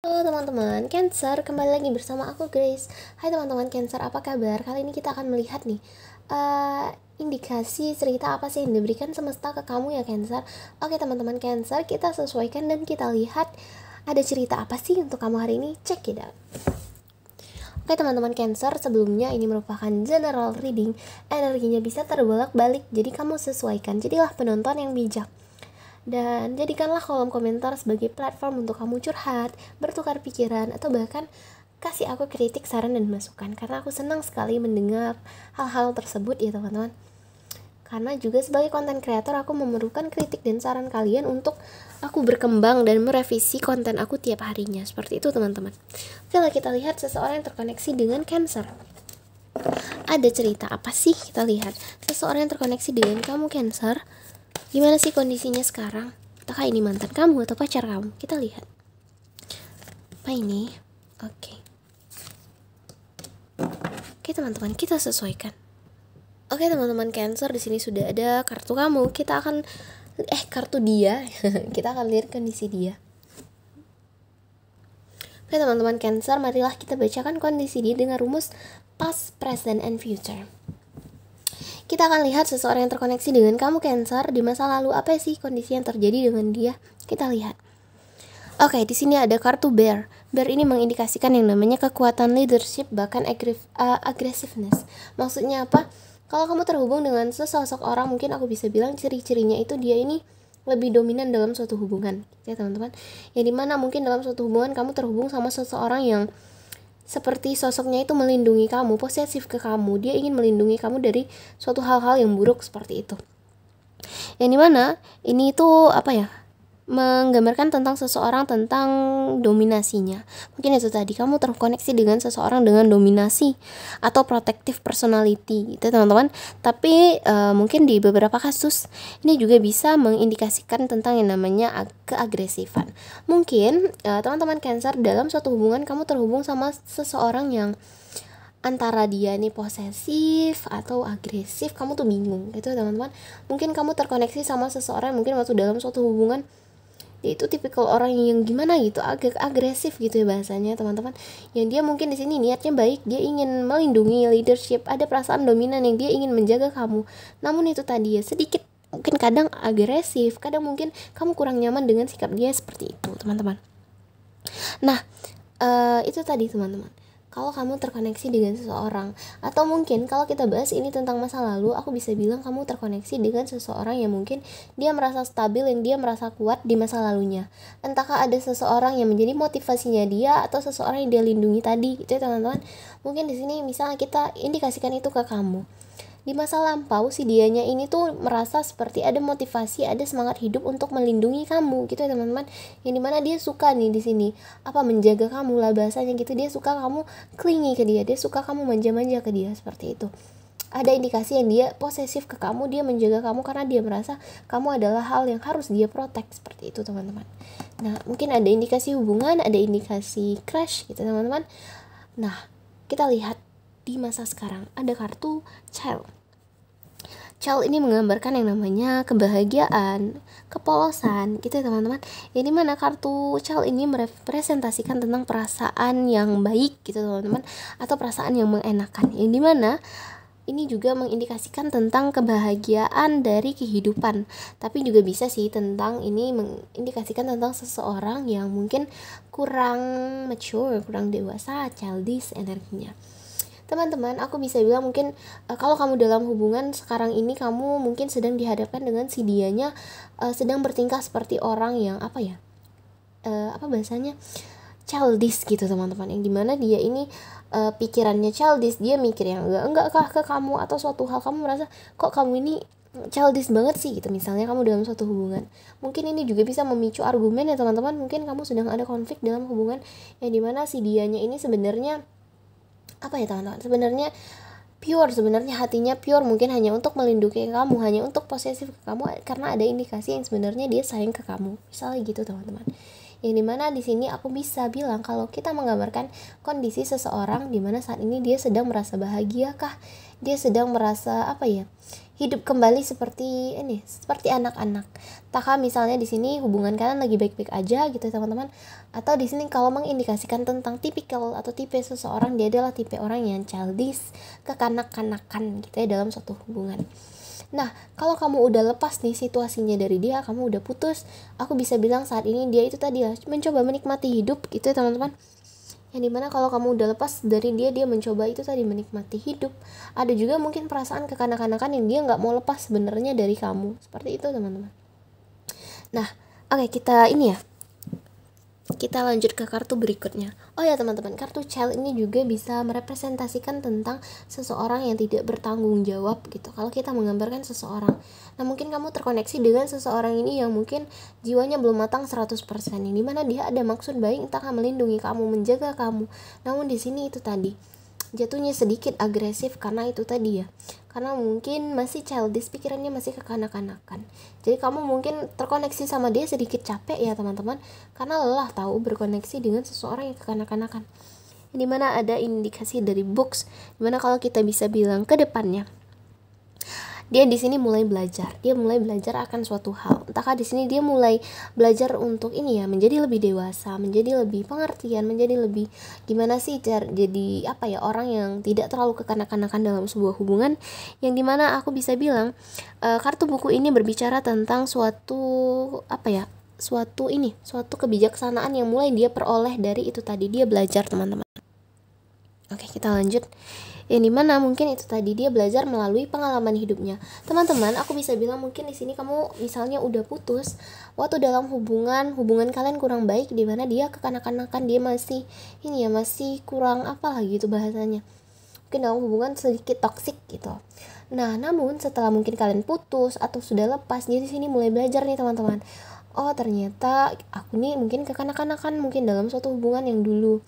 Halo teman-teman Cancer, kembali lagi bersama aku Grace. Hai teman-teman Cancer, apa kabar? Kali ini kita akan melihat nih indikasi cerita apa sih yang diberikan semesta ke kamu ya Cancer. Oke teman-teman Cancer, kita sesuaikan dan kita lihat ada cerita apa sih untuk kamu hari ini. Check it out. Oke teman-teman Cancer, sebelumnya ini merupakan general reading. Energinya bisa terbolak-balik, jadi kamu sesuaikan. Jadilah penonton yang bijak. Dan jadikanlah kolom komentar sebagai platform untuk kamu curhat, bertukar pikiran, atau bahkan kasih aku kritik, saran, dan masukan. Karena aku senang sekali mendengar hal-hal tersebut ya teman-teman. Karena juga sebagai konten kreator aku memerlukan kritik dan saran kalian untuk aku berkembang dan merevisi konten aku tiap harinya. Seperti itu teman-teman. Oke lah, kita lihat seseorang yang terkoneksi dengan Cancer. Ada cerita apa sih? Kita lihat seseorang yang terkoneksi dengan kamu Cancer. Gimana sih kondisinya sekarang? Apakah ini mantan kamu atau pacar kamu? Kita lihat. Apa ini? Oke teman-teman, kita sesuaikan. Oke teman-teman Cancer, di sini sudah ada kartu kamu. Kita akan kartu dia. Kita akan lihat kondisi dia. Oke teman-teman Cancer, marilah kita bacakan kondisi dia dengan rumus past, present, and future. Kita akan lihat seseorang yang terkoneksi dengan kamu Cancer di masa lalu. Apa sih kondisi yang terjadi dengan dia? Kita lihat. Oke, di sini ada kartu Bear. Bear ini mengindikasikan yang namanya kekuatan leadership, bahkan aggressiveness. Maksudnya apa? Kalau kamu terhubung dengan sesosok orang, mungkin aku bisa bilang ciri-cirinya itu dia ini lebih dominan dalam suatu hubungan, ya teman-teman. Yang dimana mungkin dalam suatu hubungan kamu terhubung sama seseorang yang seperti sosoknya itu melindungi kamu, posesif ke kamu. Dia ingin melindungi kamu dari suatu hal-hal yang buruk seperti itu. Yang dimana ini tuh menggambarkan tentang seseorang, tentang dominasinya. Mungkin itu tadi, kamu terkoneksi dengan seseorang dengan dominasi atau protective personality gitu teman-teman. Tapi mungkin di beberapa kasus ini juga bisa mengindikasikan tentang yang namanya keagresifan. Mungkin teman-teman Cancer, dalam suatu hubungan kamu terhubung sama seseorang yang antara dia nih posesif atau agresif, kamu tuh bingung gitu teman-teman. Mungkin kamu terkoneksi sama seseorang mungkin waktu dalam suatu hubungan dia itu tipikal orang yang gimana gitu, agak agresif gitu ya bahasanya teman-teman. Yang dia mungkin di sini niatnya baik, dia ingin melindungi, leadership, ada perasaan dominan yang dia ingin menjaga kamu. Namun itu tadi ya, sedikit mungkin kadang agresif, kadang mungkin kamu kurang nyaman dengan sikap dia seperti itu teman-teman. Nah itu tadi teman-teman, kalau kamu terkoneksi dengan seseorang, atau mungkin kalau kita bahas ini tentang masa lalu, aku bisa bilang kamu terkoneksi dengan seseorang yang mungkin dia merasa stabil, yang dia merasa kuat di masa lalunya. Entahkah ada seseorang yang menjadi motivasinya dia, atau seseorang yang dia lindungi tadi gitu ya teman-teman. Mungkin di sini misalnya kita indikasikan itu ke kamu. Di masa lampau si dianya ini tuh merasa seperti ada motivasi, ada semangat hidup untuk melindungi kamu gitu ya teman-teman. Yang dimana dia suka nih di sini menjaga kamu lah bahasanya gitu. Dia suka kamu clingy ke dia, dia suka kamu manja-manja ke dia seperti itu. Ada indikasi yang dia posesif ke kamu, dia menjaga kamu karena dia merasa kamu adalah hal yang harus dia protect seperti itu teman-teman. Nah mungkin ada indikasi hubungan, ada indikasi crush gitu teman-teman. Nah kita lihat di masa sekarang ada kartu Child. Child ini menggambarkan yang namanya kebahagiaan, kepolosan gitu ya teman-teman. Yang dimana kartu Child ini merepresentasikan tentang perasaan yang baik gitu teman-teman, atau perasaan yang mengenakan. Yang dimana ini juga mengindikasikan tentang kebahagiaan dari kehidupan. Tapi juga bisa sih tentang ini mengindikasikan tentang seseorang yang mungkin kurang mature, kurang dewasa, childish energinya. Teman-teman, aku bisa bilang mungkin kalau kamu dalam hubungan sekarang ini, kamu mungkin sedang dihadapkan dengan si dianya sedang bertingkah seperti orang yang bahasanya childish gitu teman-teman. Yang dimana dia ini pikirannya childish, dia mikir yang enggak ke kamu, atau suatu hal kamu merasa kok kamu ini childish banget sih gitu. Misalnya kamu dalam suatu hubungan, mungkin ini juga bisa memicu argumen ya teman-teman. Mungkin kamu sedang ada konflik dalam hubungan yang dimana si dianya ini sebenarnya teman-teman, sebenarnya pure, sebenarnya hatinya pure, mungkin hanya untuk melindungi kamu, hanya untuk posesif ke kamu karena ada indikasi yang sebenarnya dia sayang ke kamu, misalnya gitu teman-teman. Yang dimana di sini aku bisa bilang kalau kita menggambarkan kondisi seseorang dimana saat ini dia sedang merasa bahagia kah, dia sedang merasa hidup kembali seperti ini, seperti anak-anak. Takah misalnya di sini hubungan kalian lagi baik-baik aja gitu teman-teman, atau di sini kalau mengindikasikan tentang tipikal atau tipe seseorang, dia adalah tipe orang yang childish, kekanak-kanakan gitu ya dalam suatu hubungan. Nah, kalau kamu udah lepas nih situasinya dari dia, kamu udah putus, aku bisa bilang saat ini dia itu tadi ya mencoba menikmati hidup gitu ya teman-teman. Yang dimana kalau kamu udah lepas dari dia mencoba itu tadi menikmati hidup. Ada juga mungkin perasaan kekanak-kanakan yang dia nggak mau lepas sebenarnya dari kamu, seperti itu teman-teman. Nah, oke, kita lanjut ke kartu berikutnya. Oh ya teman-teman, kartu child ini juga bisa merepresentasikan tentang seseorang yang tidak bertanggung jawab gitu. Kalau kita menggambarkan seseorang, nah mungkin kamu terkoneksi dengan seseorang ini yang mungkin jiwanya belum matang 100%, ini dimana dia ada maksud baik, entah melindungi kamu, menjaga kamu. Namun di sini itu tadi jatuhnya sedikit agresif karena itu tadi ya, karena mungkin masih childish, pikirannya masih kekanak-kanakan. Jadi kamu mungkin terkoneksi sama dia sedikit capek ya teman-teman, karena lelah tahu berkoneksi dengan seseorang yang kekanak-kanakan. Dimana ada indikasi dari books, dimana kalau kita bisa bilang ke depannya, dia di sini mulai belajar akan suatu hal. Entahkah di sini dia mulai belajar untuk menjadi lebih dewasa, menjadi lebih pengertian, menjadi lebih gimana sih jadi orang yang tidak terlalu kekanak-kanakan dalam sebuah hubungan. Yang dimana aku bisa bilang kartu buku ini berbicara tentang suatu kebijaksanaan yang mulai dia peroleh dari itu tadi, dia belajar teman-teman. Oke, kita lanjut. Yang dimana mungkin itu tadi dia belajar melalui pengalaman hidupnya. Teman-teman, aku bisa bilang mungkin di sini kamu misalnya udah putus, waktu dalam hubungan kalian kurang baik, dimana dia kekanak-kanakan, dia masih kurang gitu bahasanya. Mungkin dalam hubungan sedikit toksik gitu. Nah, namun setelah mungkin kalian putus atau sudah lepas, dia di sini mulai belajar nih teman-teman. Oh, ternyata aku nih mungkin kekanak-kanakan mungkin dalam suatu hubungan yang dulu.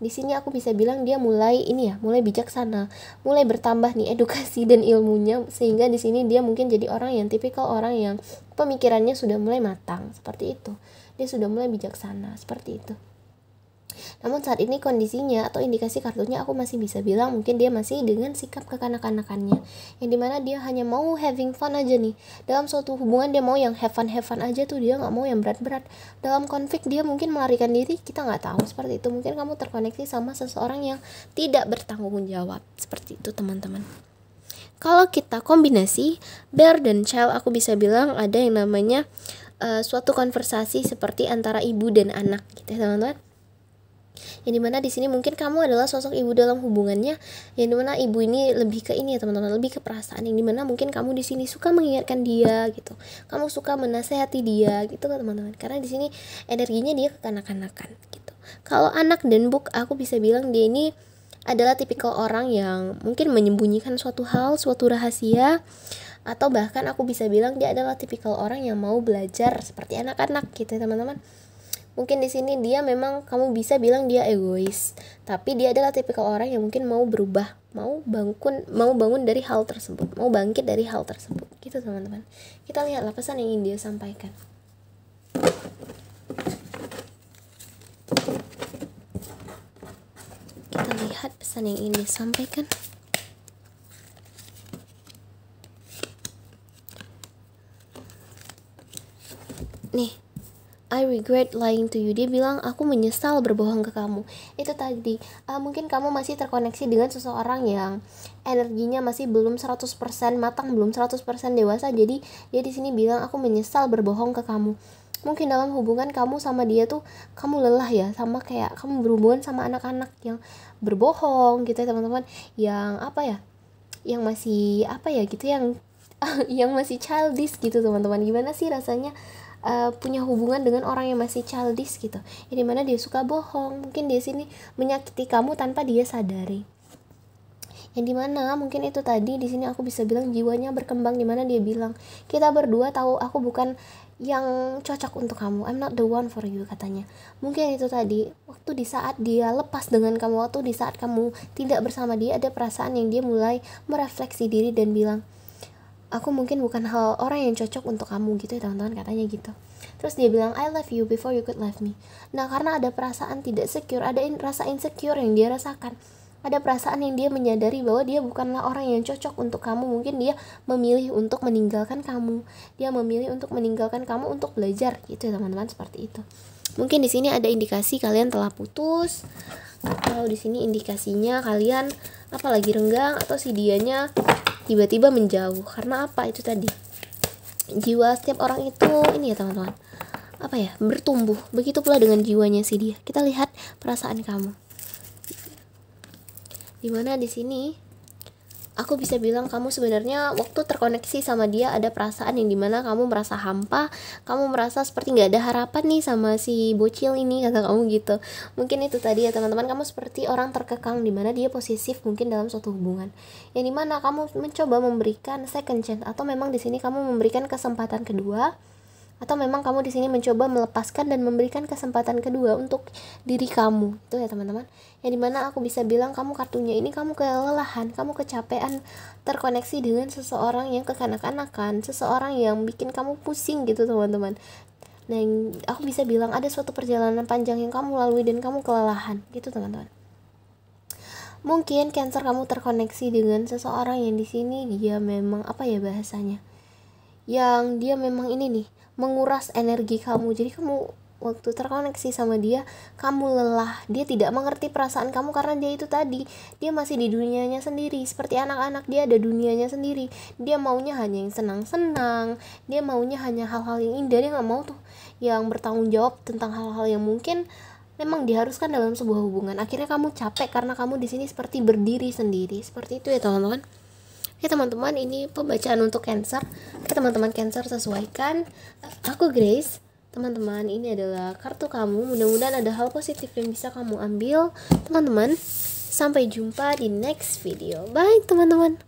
Di sini aku bisa bilang dia mulai bijaksana, mulai bertambah nih edukasi dan ilmunya, sehingga di sini dia mungkin jadi orang yang tipikal orang yang pemikirannya sudah mulai matang, seperti itu. Dia sudah mulai bijaksana, seperti itu. Namun saat ini kondisinya atau indikasi kartunya aku masih bisa bilang mungkin dia masih dengan sikap kekanak-kanakannya, yang dimana dia hanya mau having fun aja nih. Dalam suatu hubungan dia mau yang have fun aja tuh, dia nggak mau yang berat-berat. Dalam konflik dia mungkin melarikan diri, kita nggak tahu, seperti itu. Mungkin kamu terkoneksi sama seseorang yang tidak bertanggung jawab, seperti itu teman-teman. Kalau kita kombinasi bear dan child, aku bisa bilang ada yang namanya suatu konversasi seperti antara ibu dan anak gitu ya teman-teman. Yang dimana di sini mungkin kamu adalah sosok ibu dalam hubungannya, yang dimana ibu ini lebih ke ini ya teman-teman, lebih ke perasaan, yang dimana mungkin kamu di sini suka mengingatkan dia gitu, kamu suka menasehati dia gitu kan teman-teman, karena di sini energinya dia kekanak-kanakan gitu. Kalau anak dan book, aku bisa bilang dia ini adalah tipikal orang yang mungkin menyembunyikan suatu hal, suatu rahasia, atau bahkan aku bisa bilang dia adalah tipikal orang yang mau belajar seperti anak-anak gitu ya teman-teman. Mungkin di sini dia memang kamu bisa bilang dia egois, tapi dia adalah tipikal orang yang mungkin mau berubah, mau bangun dari hal tersebut, mau bangkit dari hal tersebut gitu teman-teman. Kita lihatlah pesan yang ingin dia sampaikan. Kita lihat pesan yang ingin dia sampaikan. Nih, I regret lying to you. Dia bilang aku menyesal berbohong ke kamu. Itu tadi mungkin kamu masih terkoneksi dengan seseorang yang energinya masih belum 100% matang, belum 100% dewasa. Jadi dia di sini bilang aku menyesal berbohong ke kamu. Mungkin dalam hubungan kamu sama dia tuh kamu lelah ya, sama kayak kamu berhubungan sama anak-anak yang berbohong gitu ya teman-teman, yang yang masih gitu, yang yang masih childish gitu teman-teman. Gimana sih rasanya punya hubungan dengan orang yang masih childish gitu, yang dimana dia suka bohong, mungkin dia sini menyakiti kamu tanpa dia sadari, yang dimana mungkin itu tadi di sini aku bisa bilang jiwanya berkembang, dimana dia bilang kita berdua tahu aku bukan yang cocok untuk kamu, I'm not the one for you katanya. Mungkin itu tadi waktu di saat dia lepas dengan kamu, waktu di saat kamu tidak bersama dia, ada perasaan yang dia mulai merefleksi diri dan bilang aku mungkin bukan orang yang cocok untuk kamu gitu ya teman-teman, katanya gitu. Terus dia bilang I love you before you could love me. Nah, karena ada perasaan tidak secure, ada rasa insecure yang dia rasakan, ada perasaan yang dia menyadari bahwa dia bukanlah orang yang cocok untuk kamu. Mungkin dia memilih untuk meninggalkan kamu, dia memilih untuk meninggalkan kamu untuk belajar gitu ya teman-teman, seperti itu. Mungkin di sini ada indikasi kalian telah putus, atau di sini indikasinya kalian apalagi renggang, atau si dianya tiba-tiba menjauh. Karena apa? Itu tadi, jiwa setiap orang itu ini ya teman-teman, apa ya, bertumbuh. Begitu pula dengan jiwanya si dia. Kita lihat perasaan kamu. Dimana di sini aku bisa bilang kamu sebenarnya waktu terkoneksi sama dia ada perasaan yang dimana kamu merasa hampa, kamu merasa seperti nggak ada harapan nih sama si bocil ini, kata kamu gitu. Mungkin itu tadi ya teman-teman, kamu seperti orang terkekang dimana dia posesif mungkin dalam suatu hubungan, yang dimana kamu mencoba memberikan second chance, atau memang di sini kamu memberikan kesempatan kedua, atau memang kamu di sini mencoba melepaskan dan memberikan kesempatan kedua untuk diri kamu. Itu ya teman-teman, yang dimana aku bisa bilang kamu kartunya ini kamu kelelahan, kamu kecapean terkoneksi dengan seseorang yang kekanak-kanakan, seseorang yang bikin kamu pusing gitu teman-teman. Nah, aku bisa bilang ada suatu perjalanan panjang yang kamu lalui dan kamu kelelahan gitu teman-teman. Mungkin Cancer kamu terkoneksi dengan seseorang yang di sini dia memang apa ya bahasanya, yang dia memang ini nih menguras energi kamu. Jadi kamu waktu terkoneksi sama dia, kamu lelah, dia tidak mengerti perasaan kamu karena dia itu tadi, dia masih di dunianya sendiri. Seperti anak-anak, dia ada dunianya sendiri, dia maunya hanya yang senang-senang, dia maunya hanya hal-hal yang indah, dia gak mau tuh yang bertanggung jawab tentang hal-hal yang mungkin memang diharuskan dalam sebuah hubungan. Akhirnya kamu capek karena kamu di sini seperti berdiri sendiri. Seperti itu ya teman-teman. Oke teman-teman, ini pembacaan untuk Cancer. Oke teman-teman Cancer, sesuaikan. Aku Grace. Teman-teman, ini adalah kartu kamu. Mudah-mudahan ada hal positif yang bisa kamu ambil. Teman-teman, sampai jumpa di next video. Bye teman-teman.